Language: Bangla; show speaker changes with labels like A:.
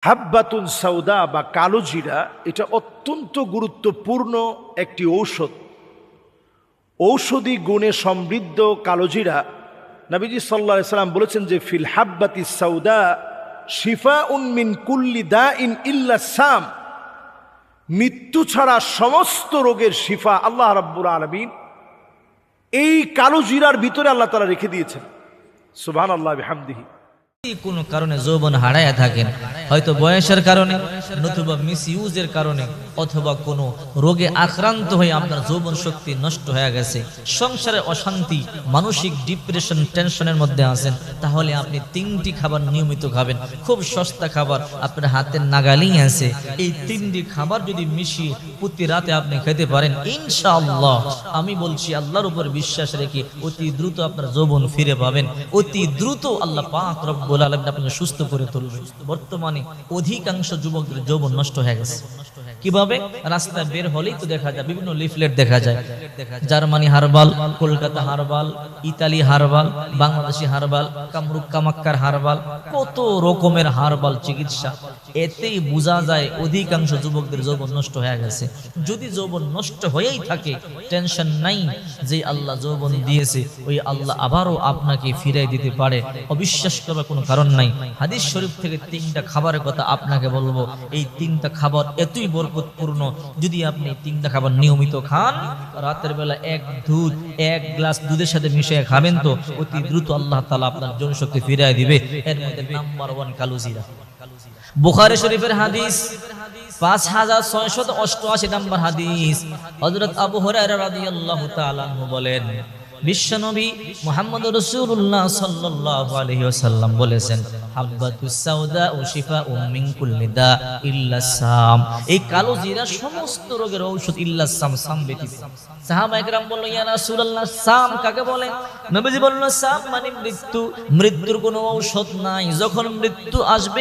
A: হাব্বাতুন সাউদা বা কালো জিরা এটা অত্যন্ত গুরুত্বপূর্ণ একটি ঔষধ। ঔষধি গুণে সমৃদ্ধ কালো জিরা, নবীজি সাল্লাল্লাহু আলাইহি সাল্লাম বলেছেন যে ফিল হাব্বাতি সাউদা শিফাউন মিন কুল্লি দাইন ইল্লা সাম, মৃত্যু ছাড়া সমস্ত রোগের শিফা আল্লাহ রাব্বুল আলামিন এই কালো জিরার ভিতরে আল্লাহ তাআলা রেখে দিয়েছেন। সুবহানাল্লাহ বিহামদিহি।
B: কোনো কারণে যৌবন হারায়া থাকেন, হয়তো বয়সের কারণে, নতুবা মিসইউজের কারণে, অথবা কোনো রোগে আক্রান্ত হয়ে আপনার যৌবন শক্তি নষ্ট হয়ে গেছে, সংসারে অশান্তি, মানসিক ডিপ্রেশন, টেনশনের মধ্যে আছেন, তাহলে আপনি 3টি খাবার নিয়মিত খাবেন। খুব সস্তা খাবার, আপনার হাতের নাগালেই আছে। এই 3টি খাবার যদি মিশিয়ে প্রতি রাতে আপনি খেতে পারেন, ইনশাআল্লাহ আমি বলছি আল্লাহর উপর বিশ্বাস রেখে অতি দ্রুত আপনার যৌবন ফিরে পাবেন। অতি দ্রুত আল্লাহ পাক রব্বুল আলামিন আপনাকে সুস্থ করে তুলবেন। বর্তমানে অধিকাংশ যুবকদের যৌবন নষ্ট হয়ে গেছে। কিভাবে? রাস্তায় বের হলেই তো দেখা যায় বিভিন্ন লিফলেট দেখা যায়, Germany herbal, Kolkata herbal, Italy herbal, Bangladeshi herbal, Kamrup কামাক্কার হারবাল, কত রকমের হারবাল চিকিৎসা। এতেই বোঝা যায় অধিকাংশ যুবকদের যৌবন নষ্ট হয়ে গেছে। যদি যৌবন নষ্ট হয়েই থাকে, টেনশন নাই, যে আল্লাহ যৌবন দিয়েছে ওই আল্লাহ আবারও আপনাকে ফিরিয়ে দিতে পারে। অবিশ্বাস করার কোনো কারণ নাই। হাদিস শরীফ থেকে 3টা খাবারের কথা আপনাকে বলবো। এই 3টা খাবার এতই বরকতপূর্ণ, যদি আপনি 3টা খাবার নিয়মিত খান, রাতের বেলা এক গ্লাস দুধের সাথে মিশিয়ে খাবেন, তো অতি দ্রুত আল্লাহ তাআলা আপনার জনশক্তি ফিরিয়ে দিবে। এর মধ্যে নাম্বার 1 কালো জিরা। বুখারী শরীফের হাদিস 5688 নম্বর হাদিস। হযরত আবু হুরায়রা রাদিয়াল্লাহু তাআলা আনহু বলেন, বিশ্বনবী মুহাম্মদ রাসূলুল্লাহ সাল্লাল্লাহু আলাইহি ওয়াসাল্লাম বলেছেন, হাব্বাতুস সাউদা ও শিফাউম মিন কুল্লি দা ইল্লা সাম। এই কালো জিরা সমস্ত রোগের ঔষধ ইল্লা সাম, সাম ব্যতীত। সাহাবায়ে কেরাম বলল, ইয়া রাসূলুল্লাহ, সাম কাকে বলেন? নবীজি বললেন, সাম মানে মৃত্যু। মৃত্যুর কোনো ঔষধ নাই, যখন মৃত্যু আসবে